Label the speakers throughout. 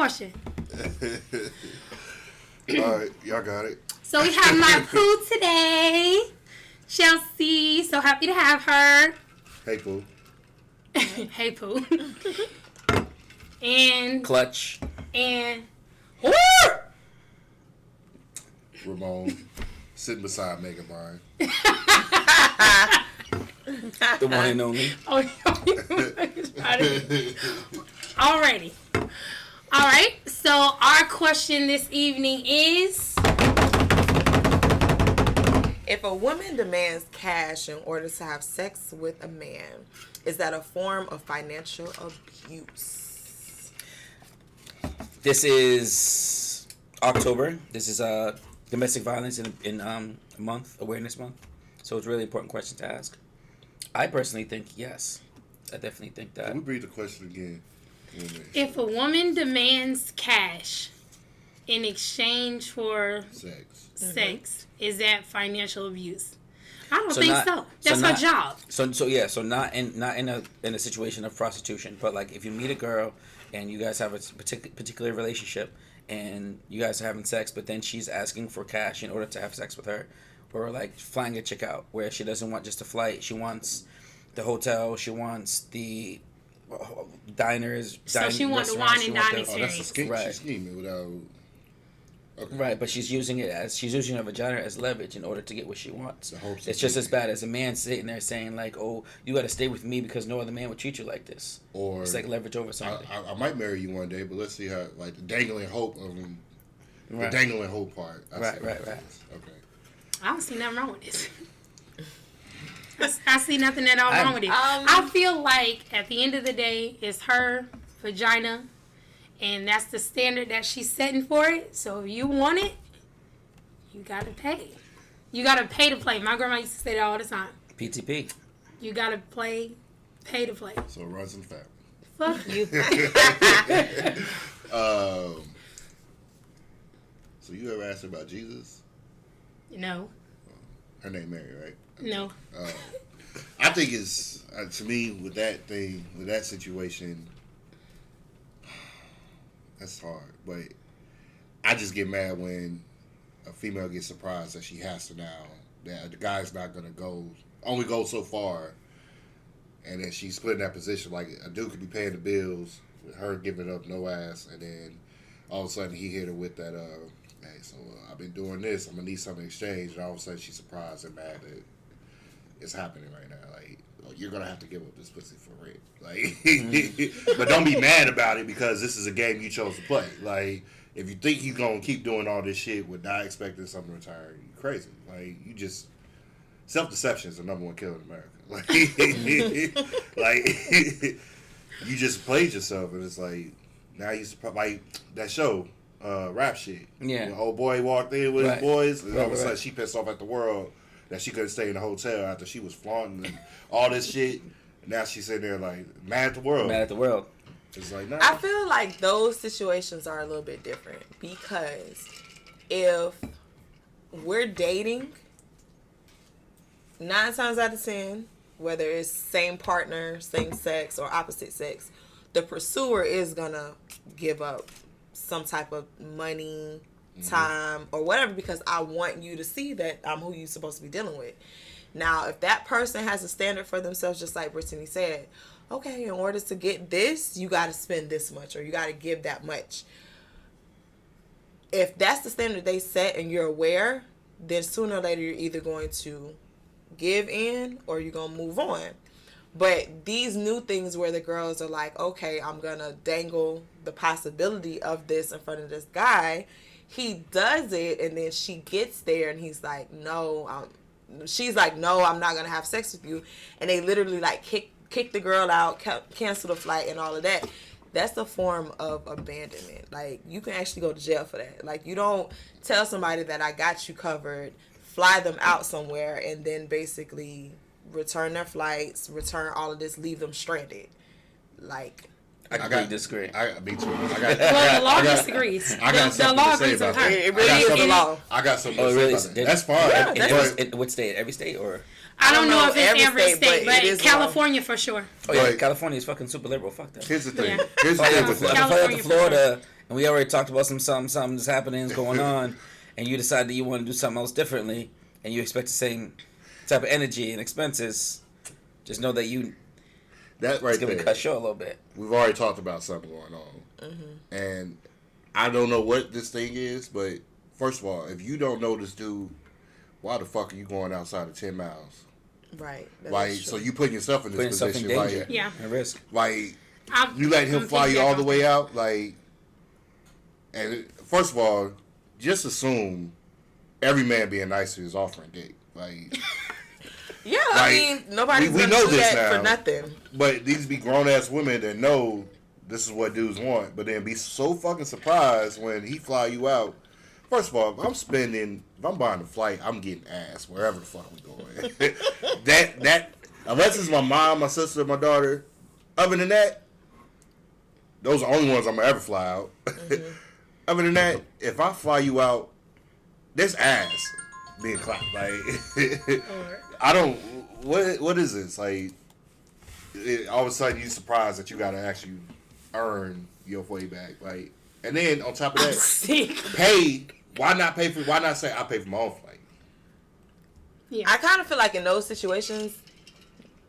Speaker 1: question.
Speaker 2: All right, y'all got it.
Speaker 1: So we have my Pooh today, Chelsea. So happy to have her.
Speaker 2: Hey, Pooh.
Speaker 1: Hey, Pooh. And
Speaker 3: Clutch.
Speaker 1: And
Speaker 2: Ramon, sitting beside Megamind.
Speaker 3: The one and only.
Speaker 1: Alrighty. All right. So our question this evening is:
Speaker 4: if a woman demands cash in order to have sex with a man, is that a form of financial abuse?
Speaker 3: This is October. This is domestic violence in month, awareness month. So it's a really important question to ask. I personally think yes. I definitely think that.
Speaker 2: Can we read the question again?
Speaker 1: If a woman demands cash in exchange for sex, is that financial abuse? I don't think so. That's her job.
Speaker 3: So not in a situation of prostitution, but like if you meet a girl and you guys have a particular relationship and you guys are having sex, but then she's asking for cash in order to have sex with her, or like flying a chick out where she doesn't want just a flight, she wants the hotel, she wants the diners.
Speaker 1: So she wants the wine and dine experience.
Speaker 2: Oh, that's a scheme.
Speaker 3: Right.
Speaker 2: She's scheming without. Okay.
Speaker 3: Right, but she's using her vagina as leverage in order to get what she wants. It's just as bad as a man sitting there saying like, "Oh, you got to stay with me because no other man would treat you like this." Or it's like leverage over something.
Speaker 2: I might marry you one day, but let's see how like the dangling hope of the dangling hope part.
Speaker 3: Right.
Speaker 2: Okay.
Speaker 1: I don't see nothing wrong with this. I see nothing at all wrong with it. I feel like at the end of the day, it's her vagina. And that's the standard that she's setting for it. So if you want it, you got to pay. You got to pay to play. My grandma used to say that all the time.
Speaker 3: PTP.
Speaker 1: You got to pay to play.
Speaker 2: So it runs in the family.
Speaker 1: Fuck you.
Speaker 2: So you ever asked her about Jesus?
Speaker 1: No.
Speaker 2: Her name Mary, right?
Speaker 1: No.
Speaker 2: I think it's, to me, with that situation, that's hard, but I just get mad when a female gets surprised that she has to now, that the guy's not going to only go so far, and then she's put in that position, like a dude could be paying the bills, with her giving up no ass, and then all of a sudden he hit her with that, hey, so I've been doing this, I'm going to need something in exchange, and all of a sudden she's surprised and mad that it's happening right now, like, you're going to have to give up this pussy for rent. Like, but don't be mad about it because this is a game you chose to play. Like, if you think you're going to keep doing all this shit without expecting something to retire, you're crazy. Like, you just... Self-deception is the number one killer in America. Like, you just played yourself and it's like, now you... Like, that show, rap shit.
Speaker 3: Yeah.
Speaker 2: When old boy walked in with his boys and all of a sudden she pissed off at the world that she couldn't stay in the hotel after she was flaunting and all this shit. Now she's sitting there like mad at the world.
Speaker 3: Mad at the world.
Speaker 2: It's like, nah.
Speaker 4: I feel like those situations are a little bit different because if we're dating, 9 times out of 10, whether it's same partner, same sex, or opposite sex, the pursuer is gonna give up some type of money, time, or whatever because I want you to see that I'm who you're supposed to be dealing with. Now, if that person has a standard for themselves, just like Brittany said, okay, in order to get this, you got to spend this much or you got to give that much. If that's the standard they set and you're aware, then sooner or later you're either going to give in or you're going to move on. But these new things where the girls are like, okay, I'm going to dangle the possibility of this in front of this guy. He does it and then she gets there and he's like, no, she's like, no, I'm not going to have sex with you. And they literally like kick the girl out, cancel the flight and all of that. That's a form of abandonment. Like, you can actually go to jail for that. Like, you don't tell somebody that I got you covered, fly them out somewhere, and then basically return their flights, return all of this, leave them stranded. Like...
Speaker 3: I completely disagree.
Speaker 2: Me too.
Speaker 1: Well, the law disagrees.
Speaker 2: I got something
Speaker 1: the law
Speaker 2: to say
Speaker 1: agrees
Speaker 2: about
Speaker 1: with her.
Speaker 2: that.
Speaker 4: It really is the law.
Speaker 2: I got something to say about that. That's fine.
Speaker 3: In what state? Every state or?
Speaker 1: I don't know if it's every state, but
Speaker 4: it is
Speaker 1: California for sure.
Speaker 3: Oh yeah,
Speaker 2: Right.
Speaker 3: California is fucking super liberal. Fuck that.
Speaker 2: Here's the thing.
Speaker 1: Yeah.
Speaker 2: Here's the
Speaker 3: If
Speaker 2: thing
Speaker 3: I
Speaker 2: with
Speaker 3: fly
Speaker 2: that.
Speaker 3: out to
Speaker 1: California
Speaker 3: Florida, and we already talked about something's happening, going on, and you decide that you want to do something else differently, and you expect the same type of energy and expenses, just know that
Speaker 2: That right
Speaker 3: it's gonna be
Speaker 2: there.
Speaker 3: cut short a little bit.
Speaker 2: We've already talked about something going on, and I don't know what this thing is, but first of all, if you don't know this dude, why the fuck are you going outside of 10 miles?
Speaker 4: Right.
Speaker 2: Like, so you putting yourself in this
Speaker 3: Putting yourself in
Speaker 2: position,
Speaker 3: danger.
Speaker 2: like,
Speaker 1: Yeah.
Speaker 3: And risk.
Speaker 2: like
Speaker 1: I'm-
Speaker 2: you let him
Speaker 1: I'm
Speaker 2: fly you
Speaker 1: thinking
Speaker 2: all the
Speaker 1: about
Speaker 2: way out, like, and first of all, just assume every man being nice to his offering dick, like.
Speaker 4: Yeah,
Speaker 2: Like,
Speaker 4: I mean, nobody's
Speaker 2: we
Speaker 4: gonna
Speaker 2: know
Speaker 4: do
Speaker 2: this
Speaker 4: that
Speaker 2: now.
Speaker 4: for nothing.
Speaker 2: But these be grown ass women that know this is what dudes want, but then be so fucking surprised when he fly you out. First of all, if I'm buying a flight, I'm getting ass wherever the fuck we going. that unless it's my mom, my sister, my daughter. Other than that, those are the only ones I'm gonna ever fly out. Other than that, if I fly you out, there's ass being clapped. Like I don't. What is this? Like all of a sudden you surprised that you gotta actually earn your way back. Like, and then on top of that,
Speaker 1: Sick.
Speaker 2: pay. Why not pay for? Why not say I pay for my own flight?
Speaker 1: Yeah.
Speaker 4: I kind of feel like in those situations,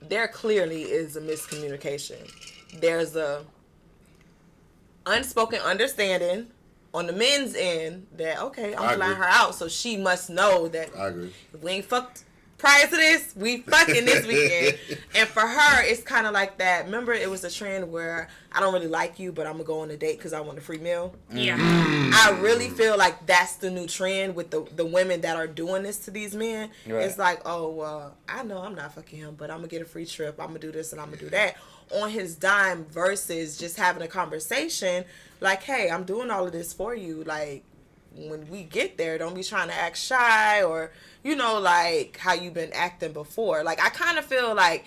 Speaker 4: there clearly is a miscommunication. There's a unspoken understanding on the men's end that, okay,
Speaker 2: I
Speaker 4: I'm flying
Speaker 2: agree.
Speaker 4: her out, so she must know that
Speaker 2: I agree.
Speaker 4: if we ain't fucked prior to this, we fucking this weekend. And for her, it's kind of like that. Remember, it was a trend where I don't really like you, but I'm going to go on a date because I want a free meal.
Speaker 1: Yeah.
Speaker 4: I really feel like that's the new trend with the women that are doing this to these men.
Speaker 3: Right.
Speaker 4: It's like, oh, well, I know I'm not fucking him, but I'm going to get a free trip. I'm going to do this and I'm going to do that on his dime versus just having a conversation like, hey, I'm doing all of this for you. Like, when we get there, don't be trying to act shy or, you know, like how you've been acting before. Like, I kind of feel like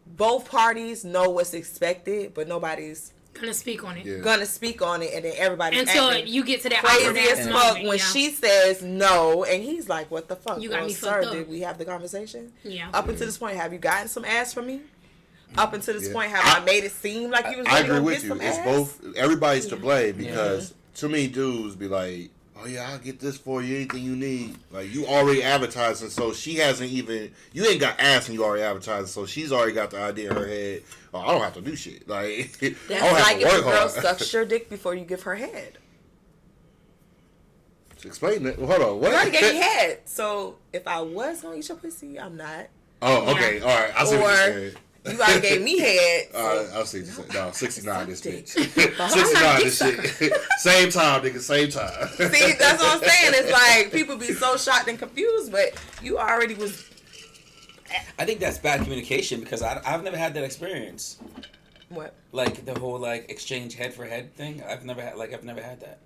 Speaker 4: both parties know what's expected, but nobody's
Speaker 1: Gonna speak on it.
Speaker 2: Yeah.
Speaker 4: gonna speak on it, and then everybody's
Speaker 1: Until
Speaker 4: acting
Speaker 1: you get to that awkward
Speaker 4: crazy
Speaker 1: ass
Speaker 4: as
Speaker 1: moment.
Speaker 4: fuck when
Speaker 1: yeah.
Speaker 4: she says no, and he's like, "What the fuck?
Speaker 1: You got
Speaker 4: well,
Speaker 1: me
Speaker 4: sir,
Speaker 1: fucked up."
Speaker 4: did we have the conversation?
Speaker 1: Yeah.
Speaker 4: Up until this point, have you gotten some ass from me? Up until this
Speaker 2: Yeah.
Speaker 4: point, have I made it seem like you was
Speaker 2: I
Speaker 4: really
Speaker 2: agree
Speaker 4: gonna
Speaker 2: with
Speaker 4: get
Speaker 2: you.
Speaker 4: some
Speaker 2: It's
Speaker 4: ass?
Speaker 2: both. Everybody's to blame because too many dudes be like, "Oh yeah, I'll get this for you. Anything you need." Like you already advertising, so she hasn't even. You ain't got ass, and you already advertising, so she's already got the idea in her head. Oh, I don't have to do shit. Like I don't
Speaker 4: That's
Speaker 2: have
Speaker 4: like
Speaker 2: to
Speaker 4: if a
Speaker 2: work
Speaker 4: girl
Speaker 2: hard.
Speaker 4: sucks your dick before you give her head.
Speaker 2: Explain it. Hold on. What?
Speaker 4: You already gave me head, so if I was gonna eat your pussy, I'm not.
Speaker 2: Oh, okay. All right. I see what you're
Speaker 4: Or
Speaker 2: saying.
Speaker 4: you already gave me head. So
Speaker 2: I'll see. No, 69 this bitch.
Speaker 4: But
Speaker 2: 69 this shit. Same time, nigga. Same time.
Speaker 4: See, that's what I'm saying. It's like people be so shocked and confused, but you already was.
Speaker 3: I think that's bad communication because I've never had that experience.
Speaker 4: What?
Speaker 3: Like the whole like exchange head for head thing. I've never had that.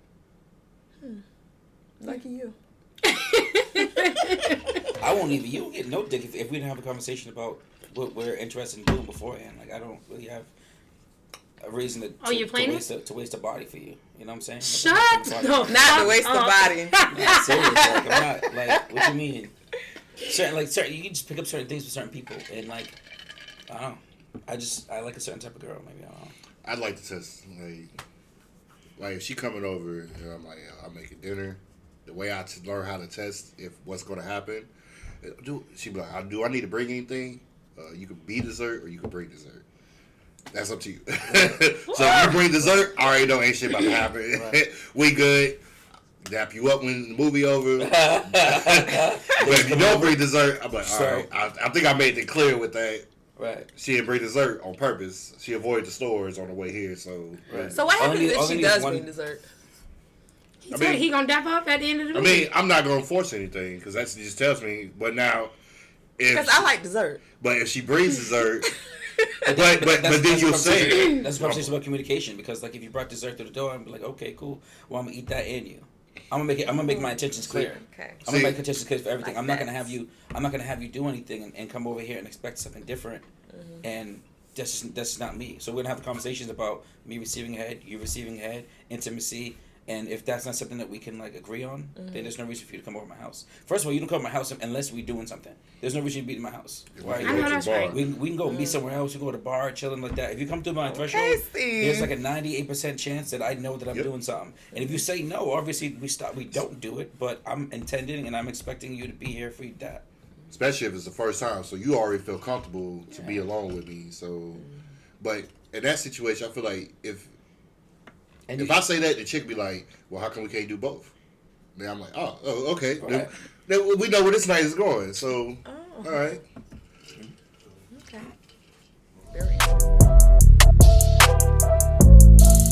Speaker 4: Lucky you.
Speaker 3: I won't even. You won't get no dick if we didn't have a conversation about what we're interested in doing beforehand. Like I don't really have a reason to
Speaker 1: you're playing
Speaker 3: to waste a body for you. You know what I'm saying?
Speaker 1: Shut
Speaker 3: Like,
Speaker 1: the
Speaker 4: Not to waste the body.
Speaker 3: I'm serious. Like, I'm not like what you mean. Certain you can just pick up certain things with certain people and like I don't know. I like a certain type of girl. Maybe I don't know.
Speaker 2: I'd like to test, like if she coming over and I'm like, I'll make a dinner. The way I learn how to test if what's going to happen, she be like, do I need to bring anything? You can be dessert or you can bring dessert. That's up to you. So if you bring dessert, I already know ain't shit about to happen.
Speaker 3: Right.
Speaker 2: We good. Dap you up when the movie over. But if you don't bring dessert, I'm like, all right. I think I made it clear with that.
Speaker 3: Right.
Speaker 2: She didn't bring dessert on purpose. She avoided the stores on the way here, so.
Speaker 3: Right.
Speaker 4: So what happens
Speaker 3: Only-
Speaker 4: if
Speaker 3: only
Speaker 4: she
Speaker 3: needs
Speaker 4: does
Speaker 3: one-
Speaker 4: bring dessert?
Speaker 1: He said he gonna dap up at the end of the
Speaker 2: I
Speaker 1: movie.
Speaker 2: mean, I'm not gonna force anything because that just tells me. But now,
Speaker 4: Because I like dessert.
Speaker 2: But if she brings dessert, but
Speaker 3: That's
Speaker 2: then you'll
Speaker 3: what I'm
Speaker 2: say
Speaker 3: saying. That's what I'm saying about communication because like if you brought dessert to the door, I'm like, okay, cool. Well, I'm gonna eat that and you. I'm gonna make my intentions clear.
Speaker 4: Okay.
Speaker 3: I'm gonna make intentions clear for everything.
Speaker 4: Like
Speaker 3: I'm not
Speaker 4: that.
Speaker 3: gonna have you do anything and come over here and expect something different. And that's just not me. So we're gonna have conversations about me receiving head, you receiving head, intimacy, And if that's not something that we can like agree on, then there's no reason for you to come over my house. First of all, you don't come over my house unless we're doing something. There's no reason to be in my house. Right?
Speaker 1: I know that's right.
Speaker 3: We can go meet somewhere else. We can go to the bar, chilling like that. If you come to my threshold, there's like a 98% chance that I know that I'm doing something. And if you say no, obviously we don't do it. But I'm intending and I'm expecting you to be here for that.
Speaker 2: Especially if it's the first time, so you already feel comfortable to be alone with me. So, but in that situation, I feel like if I say that, the chick be like, "Well, how come we can't do both?" Then I'm like, "Oh, okay.
Speaker 3: Right.
Speaker 2: Then we know where this night is going." So, all right.